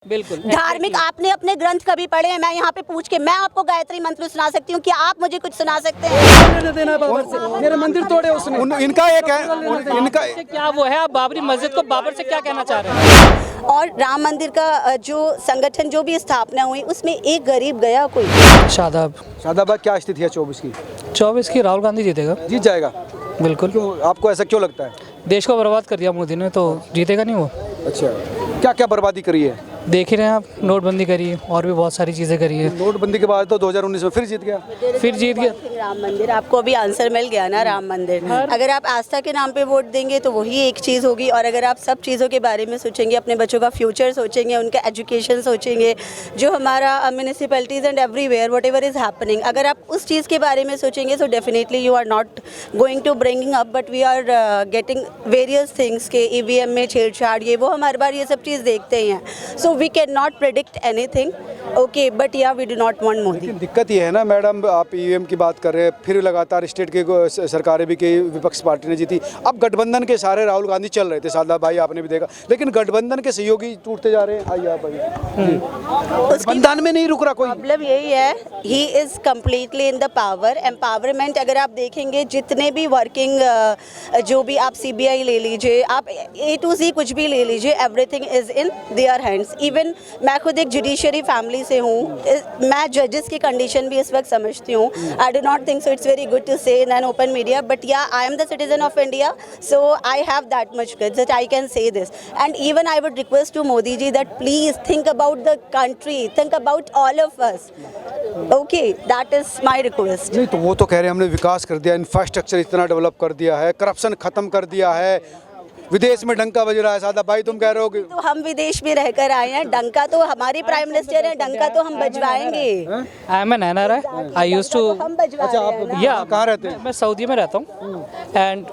बिल्कुल धार्मिक आपने अपने ग्रंथ कभी पढ़े हैं? मैं यहाँ पे पूछ के मैं आपको गायत्री मंत्र सुना सकती हूँ, क्या आप मुझे कुछ सुना सकते हैं? देना बाबर से, मेरे मंदिर तोड़े उसने। इनका एक है, इनका से क्या वो है, आप बाबरी मस्जिद को बाबर से क्या कहना चाह रहे हैं? और राम मंदिर का जो संगठन जो भी स्थापना हुई उसमें एक गरीब गया कोई? शादाब शादाबाद क्या स्थिति है 24 की? 24 की राहुल गांधी जीतेगा, जीत जाएगा? बिल्कुल। क्यों, आपको ऐसा क्यों लगता है? देश को बर्बाद कर दिया मोदी ने, तो जीतेगा नहीं वो। अच्छा, क्या क्या बर्बादी करी है? देख ही रहे हैं आप, नोटबंदी करी है और भी बहुत सारी चीज़ें करी है। नोटबंदी के बाद तो 2019 में फिर जीत गया। फिर जीत गया। राम मंदिर, आपको अभी आंसर मिल गया ना। राम मंदिर, अगर आप आस्था के नाम पे वोट देंगे तो वही एक चीज़ होगी, और अगर आप सब चीज़ों के बारे में सोचेंगे, अपने बच्चों का फ्यूचर सोचेंगे, उनका एजुकेशन सोचेंगे, जो हमारा municipalities and everywhere whatever is happening, अगर आप उस चीज़ के बारे में सोचेंगे तो definitely you are not going to bringing up, but we are getting various things के EVM में छेड़छाड़, ये वो हम हर बार ये सब चीज़ देखते ही हैं। So we can not predict anything, okay, but yeah we do not want Modi. लेकिन दिक्कत ये है ना मैडम, आप EVM की बात कर रहे हैं, फिर लगातार स्टेट के सरकारें भी की विपक्ष पार्टी ने जीती। अब गठबंधन के सारे राहुल गांधी चल रहे थे, सादा भाई आपने भी देखा, लेकिन गठबंधन के सहयोगी टूटते जा रहे हैं। आइए आप आइए, गठबंधन में नहीं रुक रहा कोई। प्रॉब्लम यही है, he is completely in the power, empowerment. अगर आप देखेंगे जितने भी वर्किंग, जो भी आप CBI ले लीजिए, आप A to Z कुछ भी ले लीजिए, everything is in their hands. Even मैं खुद एक जुडिशरी फैमिली से हूँ, मैं जजेस की कंडीशन भी इस वक्त समझती हूँ। I do not think so it's very good to say in an open media, but yeah I am the citizen of India, so I have that much guts that I can say this. And even I would request to Modi ji that please think about the country, think about all of us. Okay, that is my request. नहीं तो वो तो कह रहे हैं हमने विकास कर दिया, इंफ्रास्ट्रक्चर इतना डेवलप कर दिया है, करप्शन खत्म कर दिया है, विदेश में डंका बज रहा है। सादा भाई तुम कह रहे हो कि तो हम विदेश में रहकर आए हैं, डंका तो हमारे प्राइम मिनिस्टर हैं, डंका तो हम बजवाएंगे। I am an NRI, I used to. हम बजवा रहे हैं ना। या कहाँ रहते हैं? मैं सऊदी में रहता हूँ, एंड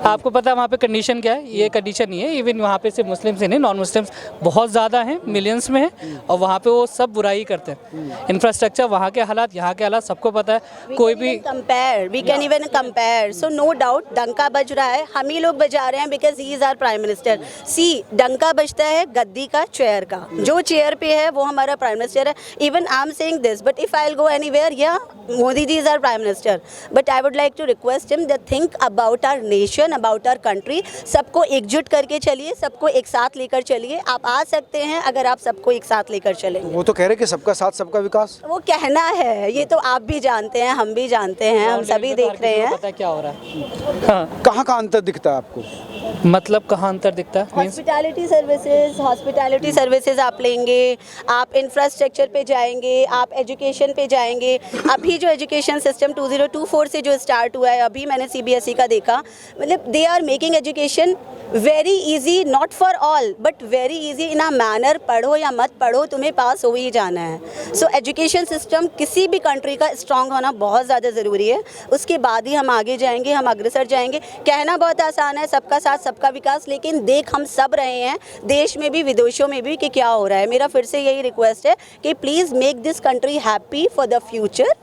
आपको पता है वहाँ पे कंडीशन क्या है? ये कंडीशन नहीं है, इवन वहाँ पे सिर्फ मुस्लिम्स ही नहीं, नॉन मुस्लिम्स बहुत ज़्यादा हैं, मिलियंस में हैं, और वहाँ पे वो सब बुराई करते हैं। इंफ्रास्ट्रक्चर, वहाँ के हालात, यहाँ के हालात सबको पता है। कोई भी compare, we can even compare, so no doubt डंका बज रहा है, हम ही लोग बजा रहे हैं because he is our prime minister. See, डंका बजता है गद्दी का, चेयर का, जो चेयर पे है वो हमारा प्राइम मिनिस्टर है। Even I am saying this, but if I will go anywhere, yeah Modi ji is our prime minister, but I would like to request him that think about our nation, about our country. सबको एकजुट करके चलिए, सबको एक साथ लेकर चलिए। आप आ सकते हैं अगर आप सबको एक साथ लेकर चलेंगे। वो तो कह रहे कि सबका साथ सबका विकास। वो कहना है, ये तो आप भी जानते हैं, हम भी जानते हैं, हम सभी देख रहे हैं। पता है क्या हो रहा है। हाँ, कहाँ का अंतर दिखता है आपको? मतलब कहाँ अंतर दिखता है? हॉस्पिटैलिटी सर्विसेज आप लेंगे, आप इंफ्रास्ट्रक्चर पे जाएंगे, आप एजुकेशन पे जाएंगे। अभी जो एजुकेशन सिस्टम 2024 से जो स्टार्ट हुआ है, अभी मैंने CBSE का देखा, मतलब they are making education very easy, not for all but very easy in a manner. पढ़ो या मत पढ़ो, तुम्हें पास हो ही जाना है। सो एजुकेशन सिस्टम किसी भी कंट्री का स्ट्रांग होना बहुत ज़्यादा ज़रूरी है, उसके बाद ही हम आगे जाएंगे, हम अग्रसर जाएंगे। कहना बहुत आसान है, सबका साथ सबका विकास, लेकिन देख हम सब रहे हैं देश में भी विदेशों में भी कि क्या हो रहा है। मेरा फिर से यही रिक्वेस्ट है कि please make this country happy for the future,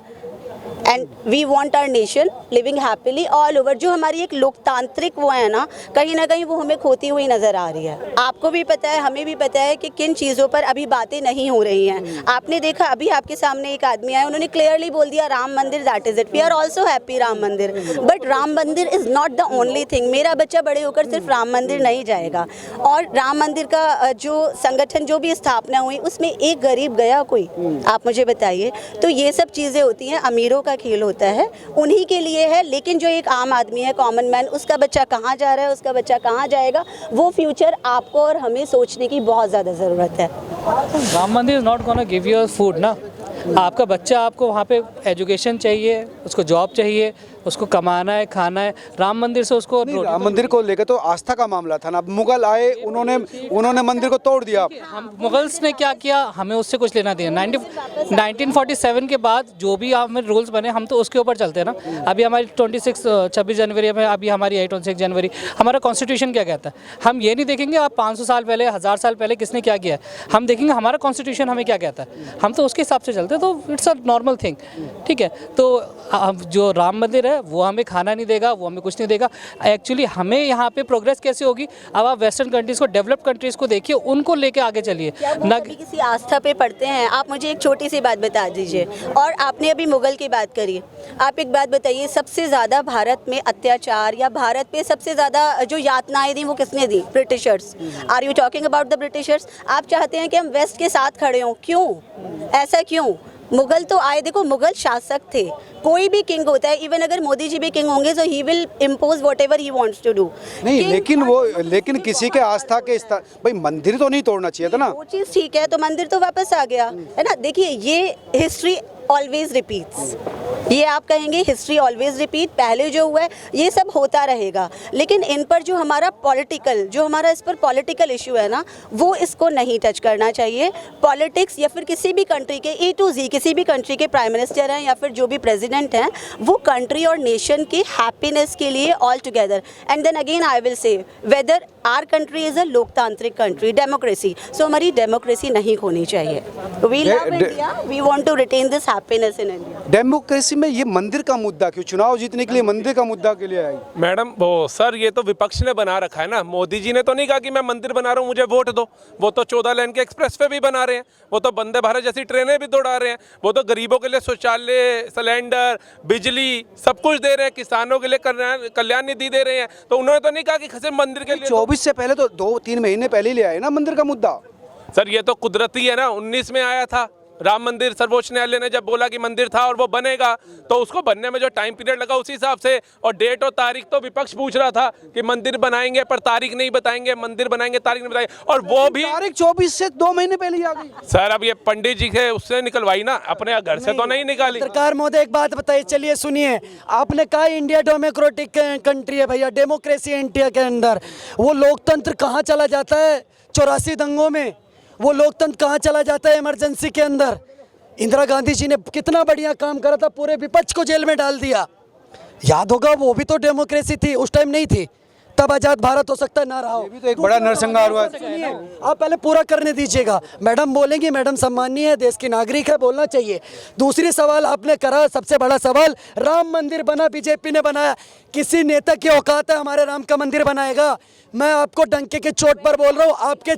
and we want our nation living happily all over. जो हमारी एक लोकतांत्रिक वो है ना कहीं वो हमें खोती हुई नज़र आ रही है। आपको भी पता है, हमें भी पता है कि किन चीज़ों पर अभी बातें नहीं हो रही हैं। आपने देखा, अभी आपके सामने एक आदमी आया, उन्होंने क्लियरली बोल दिया Ram Mandir, that is it, we are also happy Ram Mandir, but Ram Mandir is not the only thing. मेरा बच्चा बड़े होकर सिर्फ राम मंदिर नहीं जाएगा, और राम मंदिर का जो संगठन जो भी स्थापना हुई उसमें एक गरीब गया कोई? आप मुझे बताइए। तो ये सब चीज़ें होती हैं, अमीरों का खेल होता है, उन्हीं के लिए है। लेकिन जो एक आम आदमी है, कॉमन मैन, उसका बच्चा कहाँ जा रहा है, उसका बच्चा कहाँ जाएगा, वो फ्यूचर आपको और हमें सोचने की बहुत ज़्यादा ज़रूरत है। Ram Mandir is not gonna give you food ना। आपका बच्चा, आपको वहाँ पे एजुकेशन चाहिए, उसको जॉब चाहिए, उसको कमाना है, खाना है। राम मंदिर से उसको राम मंदिर को लेकर तो आस्था का मामला था ना। मुगल आए, उन्होंने मंदिर को तोड़ दिया। हम मुगल्स ने क्या किया, हमें उससे कुछ लेना देना। 1947 के बाद जो भी हमें रूल्स बने, हम तो उसके ऊपर चलते हैं ना। अभी हमारी 26 जनवरी में, अभी हमारी 26 जनवरी, हमारा कॉन्स्टिट्यूशन क्या कहता है। हम ये नहीं देखेंगे आप 500 साल पहले, 1000 साल पहले किसने क्या किया है, हम देखेंगे हमारा कॉन्स्टिट्यूशन हमें क्या कहता है, हम तो उसके हिसाब से चलते हैं। तो इट्स अ नॉर्मल थिंग, ठीक है। तो जो राम मंदिर है, है, वो हमें खाना नहीं देगा, वो हमें कुछ नहीं देगा। एक्चुअली हमें यहाँ पे प्रोग्रेस कैसे होगी? अब आप वेस्टर्न कंट्रीज़ को, डेवलप्ड कंट्रीज़ को देखिए, उनको लेके आगे चलिए ना। कभी किसी आस्था पे पढ़ते हैं? आप मुझे एक छोटी सी बात बता दीजिए। और आपने अभी मुगल की बात करी, आप एक बात बताइए, सबसे ज़्यादा भारत में अत्याचार या भारत पे सबसे ज़्यादा जो यातनाएं दी वो किसने दी? Britishers. Are you talking about the Britishers? आप चाहते हैं कि हम वेस्ट के साथ खड़े हों, क्यों? ऐसा क्यों? मुगल तो आए, देखो मुगल शासक थे, कोई भी किंग होता है, इवन अगर मोदी जी भी किंग होंगे तो he will impose whatever he wants to do. नहीं, लेकिन किसी के आस्था के स्थान, भाई मंदिर तो नहीं तोड़ना चाहिए था ना। वो चीज़ ठीक है, तो मंदिर तो वापस आ गया है ना। देखिए ये हिस्ट्री ऑलवेज रिपीट्स, ये आप कहेंगे हिस्ट्री ऑलवेज रिपीट, पहले जो हुआ है ये सब होता रहेगा, लेकिन इन पर जो हमारा पॉलिटिकल, जो हमारा इस पर पॉलिटिकल इशू है ना, वो इसको नहीं टच करना चाहिए। पॉलिटिक्स या फिर किसी भी कंट्री के A to Z, किसी भी कंट्री के प्राइम मिनिस्टर हैं या फिर जो भी प्रेसिडेंट हैं, वो कंट्री और नेशन के हैप्पीनेस के लिए all together. And then again I will say whether our country is a लोकतांत्रिक कंट्री, डेमोक्रेसी, सो हमारी डेमोक्रेसी नहीं खोनी चाहिए। We love India, we want to retain this happiness in India. Democracy में ये मंदिर का मुद्दा क्यों? चुनाव जीतने के लिए मंदिर का मुद्दा के लिए आई? मैडम वो सर, ये तो विपक्ष ने बना रखा है ना। मोदी जी ने तो नहीं कहा कि मैं मंदिर बना रहा हूँ, मुझे वोट दो। वो तो 14 लेन के एक्सप्रेस वे भी बना रहे हैं, वो तो वंदे भारत जैसी ट्रेनें भी दौड़ा रहे हैं, वो तो गरीबों के लिए शौचालय, सिलेंडर, बिजली सब कुछ दे रहे हैं, किसानों के लिए कल्याण निधि दे रहे हैं। तो उन्होंने तो नहीं कहा कि सिर्फ मंदिर के लिए। 24 से पहले तो 2-3 महीने पहले ही ले आए ना मंदिर का मुद्दा। सर ये तो कुदरती है ना, 19 में आया था राम मंदिर। सर्वोच्च न्यायालय ने जब बोला कि मंदिर था और वो बनेगा, तो उसको बनने में जो टाइम पीरियड लगा उसी हिसाब से, और डेट और तारीख तो विपक्ष पूछ रहा था कि मंदिर बनाएंगे पर तारीख नहीं बताएंगे, मंदिर बनाएंगे तारीख नहीं बताएंगे, और वो भी तारीख 24 से 2 महीने पहले ही आ गई। सर अब ये पंडित जी से उससे निकलवाई ना, अपने घर से तो नहीं निकाली। सरकार महोदय एक बात बताइए, चलिए सुनिए, आपने कहा इंडिया डेमोक्रेटिक कंट्री है भैया, डेमोक्रेसी इंडिया के अंदर, वो लोकतंत्र कहाँ चला जाता है 84 दंगों में? वो लोकतंत्र कहाँ चला जाता है इमरजेंसी के अंदर? इंदिरा गांधी जी ने कितना बढ़िया काम करा था, पूरे विपक्ष को जेल में डाल दिया, याद होगा। वो भी तो डेमोक्रेसी थी, उस टाइम नहीं थी, तब आजाद भारत हो सकता है ना रहा हो। ये भी तो एक बड़ा नरसंहार हुआ। आप पहले पूरा करने दीजिएगा। मैडम बोलेंगी, मैडम सम्मानीय है, देश की नागरिक है, बोलना चाहिए। दूसरी सवाल आपने करा, सबसे बड़ा सवाल, राम मंदिर बना, बीजेपी ने बनाया, किसी नेता की औकात है हमारे राम का मंदिर बनाएगा? मैं आपको डंके के चोट पर बोल रहा हूँ, आपके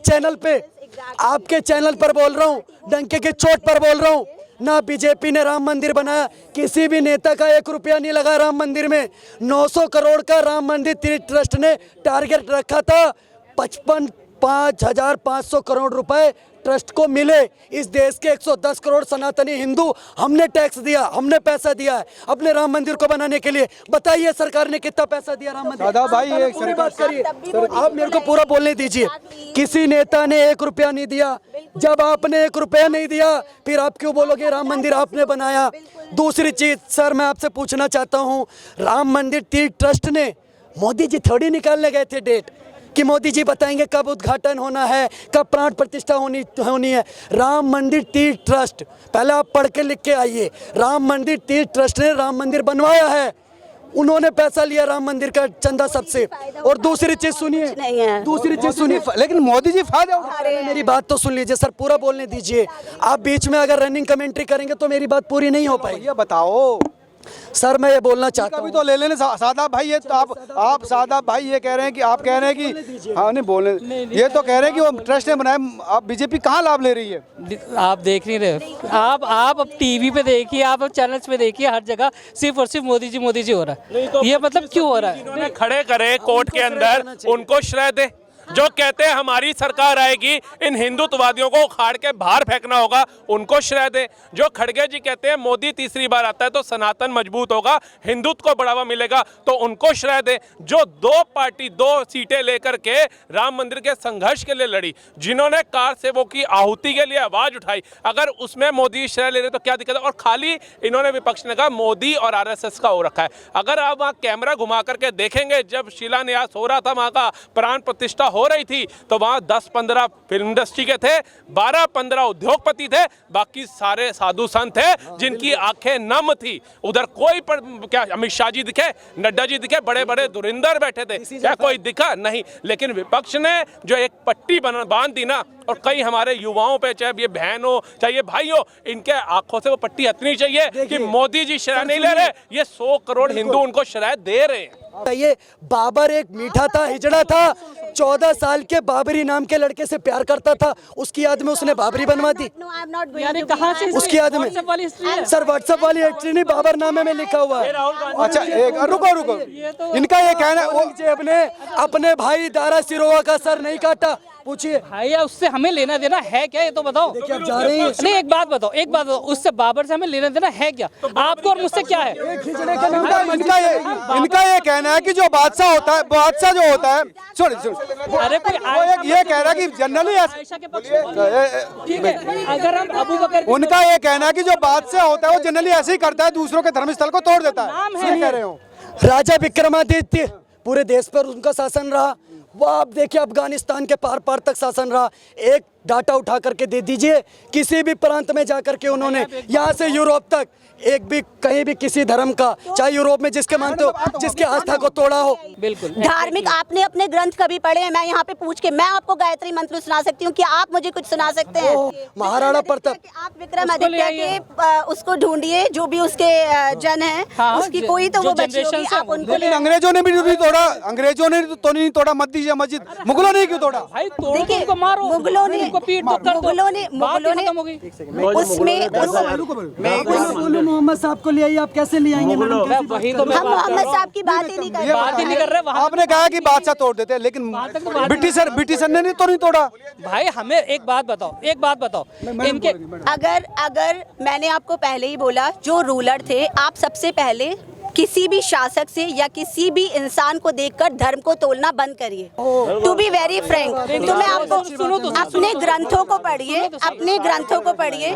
चैनल पर बोल रहा हूँ, डंके के चोट पर बोल रहा हूँ ना। बीजेपी ने राम मंदिर बनाया, किसी भी नेता का 1 रुपया नहीं लगा राम मंदिर में। 900 करोड़ का राम मंदिर तीर्थ ट्रस्ट ने टारगेट रखा था, 55,500 करोड़ रुपए ट्रस्ट को मिले। इस देश के 110 करोड़ सनातनी हिंदू, हमने टैक्स दिया, हमने पैसा दिया है अपने राम मंदिर को बनाने के लिए। बताइए सरकार ने कितना पैसा दिया राम मंदिर? दादा भाई एक पूरी बात करिए, आप मेरे को पूरा बोलने दीजिए। किसी नेता ने 1 रुपया नहीं दिया। जब आपने 1 रुपया नहीं दिया, फिर आप क्यों बोलोगे राम मंदिर आपने बनाया? दूसरी चीज सर, मैं आपसे पूछना चाहता हूँ, राम मंदिर तीर्थ ट्रस्ट ने, मोदी जी थोड़ी निकालने गए थे डेट कि मोदी जी बताएंगे कब उद्घाटन होना है, कब प्राण प्रतिष्ठा होनी है। राम मंदिर तीर्थ ट्रस्ट, पहले आप पढ़ के लिख के आइए, राम मंदिर तीर्थ ट्रस्ट ने राम मंदिर बनवाया है, उन्होंने पैसा लिया राम मंदिर का चंदा सबसे। और दूसरी चीज सुनिए, लेकिन मोदी जी फायदा उठा रहे हैं। मेरी बात तो सुन लीजिए सर, पूरा बोलने दीजिए। आप बीच में अगर रनिंग कमेंट्री करेंगे तो मेरी बात पूरी नहीं हो पाएगी। ये बताओ सर, मैं ये बोलना चाहता हूँ, कभी तो ले लेने सादाब भाई। ये तो आप सादाब भाई ये कह रहे हैं कि आप कह रहे हैं कि हाँ नहीं बोलने, ये तो कह रहे हैं कि वो ट्रस्ट ने बनाया। आप बीजेपी कहाँ लाभ ले रही है? आप देख नहीं रहे, आप अब टीवी पे देखिए, आप चैनल्स पे देखिए, हर जगह सिर्फ और सिर्फ मोदी जी हो रहा है। ये मतलब क्यों हो रहा है? जिन्होंने खड़े करे कोर्ट के अंदर, उनको श्रेय दे। जो कहते हैं हमारी सरकार आएगी, इन हिंदुत्ववादियों को उखाड़ के बाहर फेंकना होगा, उनको श्रेय दे। जो खड़गे जी कहते हैं मोदी तीसरी बार आता है तो सनातन मजबूत होगा, हिंदुत्व को बढ़ावा मिलेगा, तो उनको श्रेय दे। जो 2 सीटें लेकर के राम मंदिर के संघर्ष के लिए लड़ी, जिन्होंने कार सेवकों की आहुति के लिए आवाज उठाई, अगर उसमें मोदी श्रेय ले रहे तो क्या दिक्कत है? और खाली इन्होंने विपक्ष ने कहा मोदी और RSS का हो रखा है। अगर आप वहाँ कैमरा घुमा करके देखेंगे, जब शिलान्यास हो रहा था, वहाँ का प्राण प्रतिष्ठा हो रही थी तो वहाँ 10-15 फिल्म इंडस्ट्री के थे, 12-15 उद्योगपति थे, बाकी सारे साधु संत थे जिनकी आंखें नम थी। उधर कोई क्या अमित शाह जी दिखे, नड्डा जी दिखे, बड़े बड़े धुरिंदर बैठे थे, क्या कोई दिखा? नहीं। लेकिन विपक्ष ने जो एक पट्टी बांध दी ना, और कई हमारे युवाओं पे, चाहे ये बहन हो चाहे ये भाई हो, इनके आंखों से वो पट्टी हटनी चाहिए कि मोदी जी श्रेय नहीं ले रहे, ये 100 करोड़ हिंदू उनको श्रेय दे रहे हैं। ये बाबर एक मीठा था, हिजड़ा था, 14 साल के बाबरी नाम के लड़के से प्यार करता था, उसकी याद में उसने बाबरी बनवा दी। यानी कहाँ से उसकी याद में सर व्हाट्सएप वाली हिस्ट्री नहीं, बाबर नामे में लिखा हुआ है। अच्छा एक रुको, इनका ये कहना है औरंगजेब ने अपने भाई दारा सिरोवा का सर नहीं काटा, पूछिए भाई उससे हमें लेना देना है क्या, ये तो बताओ। देखिए आप जा रहे हैं, नहीं एक बात बताओ, उससे बाबर से हमें लेना देना है क्या? आपको और मुझसे क्या है? इनका ये कहना है कि जो बादशाह होता है, बादशाह जो होता है, सुन अरे कोई ये कह रहा है कि जनरली आयशा के पक्ष में ठीक है, अगर हम अबू बकर उनका ये कहना है कि जो बादशाह होता है वो जनरली ऐसे ही करता है, दूसरों के धर्मस्थल को तोड़ देता है। नाम है। सुन कह रहे हो राजा विक्रमादित्य पूरे देश पर उनका शासन रहा, वो आप देखिए अफगानिस्तान के पार पार तक शासन रहा। एक डाटा उठा करके दे दीजिए, किसी भी प्रांत में जाकर के उन्होंने यहाँ से यूरोप तक एक भी कहीं भी किसी धर्म का, चाहे यूरोप में जिसके मानते हो, जिसके आस्था को तोड़ा हो। बिल्कुल धार्मिक आपने अपने ग्रंथ कभी पढ़े हैं? मैं यहाँ पे पूछ के मैं आपको गायत्री मंत्र सुना सकती हूँ, क्या आप मुझे कुछ सुना सकते हैं? महाराणा प्रताप, आप विक्रमादित्य के उसको ढूंढिए, जो भी उसके जन है, हाँ, उसकी कोई तो वो बची होगी, आप उनको लेकिन अंग्रेजों ने भी तोड़ा, अंग्रेजों ने तो नहीं तोड़ा मस्जिद, मुगलों ने क्यों तोड़ा? भाई तोड़ो, देखिए, उनको मारो, मुगलों ने उनको पीट दो, कर दो, मुगलों ने उसमें मोहम्मद साहब को ले आइए, आप कैसे ले आएंगे? वही तो हम मोहम्मद साहब की बात ही नहीं कर रहे। बात ही नहीं कर रहे वहाँ। आपने कहा कि बादशाह तोड़ देते हैं, लेकिन ब्रिटिशर ने नहीं तोड़ा। भाई हमें एक बात बताओ इनके अगर मैंने आपको पहले ही बोला, जो रूलर थे, आप सबसे पहले किसी भी शासक से या किसी भी इंसान को देखकर धर्म को तोलना बंद करिए। टू बी वेरी फ्रैंक, तो मैं आपको अपने ग्रंथों को पढ़िए, अपने ग्रंथों को पढ़िए।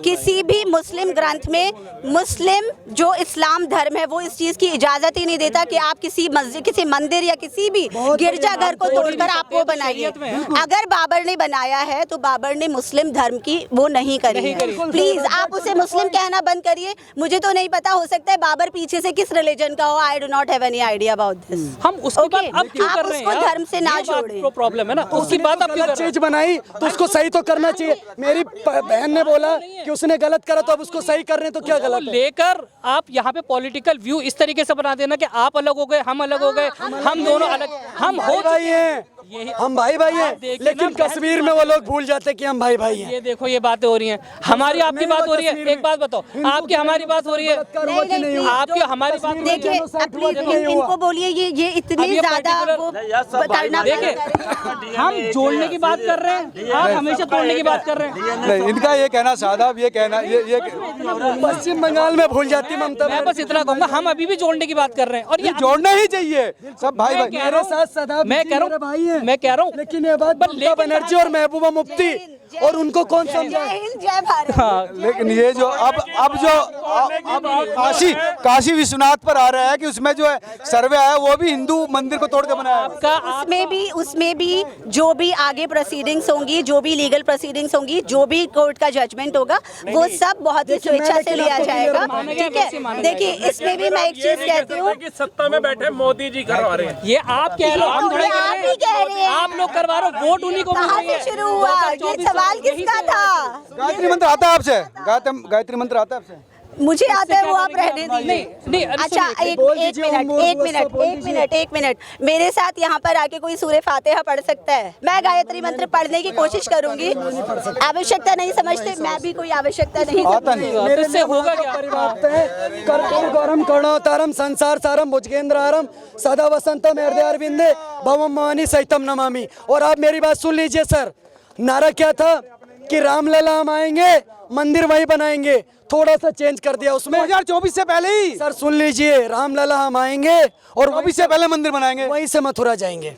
किसी भी मुस्लिम ग्रंथ में, मुस्लिम जो इस्लाम धर्म है, वो इस चीज की इजाजत ही नहीं देता कि आप किसी मस्जिद, किसी मंदिर या किसी भी गिरजाघर को तोड़कर आप वो बनाइए। अगर बाबर ने बनाया है तो बाबर ने मुस्लिम धर्म की वो नहीं करी है। प्लीज आप उसे मुस्लिम कहना बंद करिए। मुझे तो नहीं पता, हो सकता है बाबर पीछे से किस रिलीजन का हो, आई do not have any idea about this. हम उसकी बात अब क्यों कर रहे हैं? उसको धर्म से ना जोड़ें। तो प्रॉब्लम है ना, उसकी बात अब क्यों कर रहे हैं? चीज बनाई तो उसको सही तो करना चाहिए। मेरी बहन ने बोला कि उसने गलत करा तो अब उसको सही कर रहे हैं, तो क्या गलत है? लेकर आप यहाँ पे पॉलिटिकल व्यू इस तरीके से बना देना कि आप अलग हो गए, हम अलग हो गए, हम दोनों अलग, हम हो भाई हैं, हम भाई हैं, लेकिन कश्मीर में वो लोग भूल जाते कि हम भाई हैं। ये देखो ये बातें हो रही हैं, हमारी आपकी बात हो रही है। एक बात बताओ, आपकी हमारी बात हो रही है, आपकी हमारी बात। देखिए प्लीज इनको बोलिए, ये इतनी ज्यादा वो करना। देखिए हम जोड़ने की बात कर रहे हैं, आप हमेशा तोड़ने की बात कर रहे हैं। नहीं, इनका ये कहना साहब, ये कहना ये पश्चिम बंगाल में भूल जाती ममता। मैं बस इतना कहूँगा, हम अभी भी जोड़ने की बात कर रहे हैं, और ये जोड़ना ही चाहिए सब भाई। मेरे साथ सदा मैं कह रहा हूँ, भाई हैं, मैं कह रहा हूँ, लेकिन ये बात ममता बनर्जी और महबूबा मुफ्ती और उनको कौन समझा? जय हिंद, जय भारत। लेकिन ये जो अब काशी विश्वनाथ पर आ रहा है कि उसमें जो है सर्वे आया, वो भी हिंदू मंदिर को तोड़ के बनाया है। उसमें भी जो भी आगे प्रोसीडिंग्स होंगी, जो भी लीगल प्रोसीडिंग्स होंगी, जो भी कोर्ट का जजमेंट होगा, वो सब बहुत ही स्वेच्छा से लिया जाएगा। ठीक है, देखिए इसमें भी मैं एक चीज कहती हूँ, सत्ता में बैठे मोदी जी करवा रहे हैं। ये आप कह रहे हो, हम थोड़ा कह रहे हैं, आप लोग करवा रहे हो, वोट उन्हीं को मिल कहाँ रही है। से शुरू हुआ ये सवाल किसका था? गायत्री मंत्र आता है आपसे? गायत्री मंत्र आता है आपसे? मुझे आता है, वो आप रहने दीजिए। नहीं, अच्छा एक मिनट, मेरे साथ यहाँ पर आके कोई सूरह फातिहा पढ़ सकता है? मैं गायत्री मंत्र पढ़ने की कोशिश करूंगी। आवश्यकता नहीं समझते, मैं भी कोई आवश्यकता नहीं समझती। मेरे से होगा क्या? कर्पूर गौरम करुणावतारम संसार सारम भुजगेंद्रहारम सदा वसंतम हृदय अरविंदे भवम भवानी सहितम नमामि। और आप मेरी बात सुन लीजिए सर, नारा क्या था कि रामलला हम आएंगे, मंदिर वहीं बनाएंगे, थोड़ा सा चेंज कर दिया उसमें 2024 से पहले ही। सर सुन लीजिए, रामलला हम आएंगे और 24 से पहले मंदिर बनाएंगे, वहीं से मथुरा जाएंगे।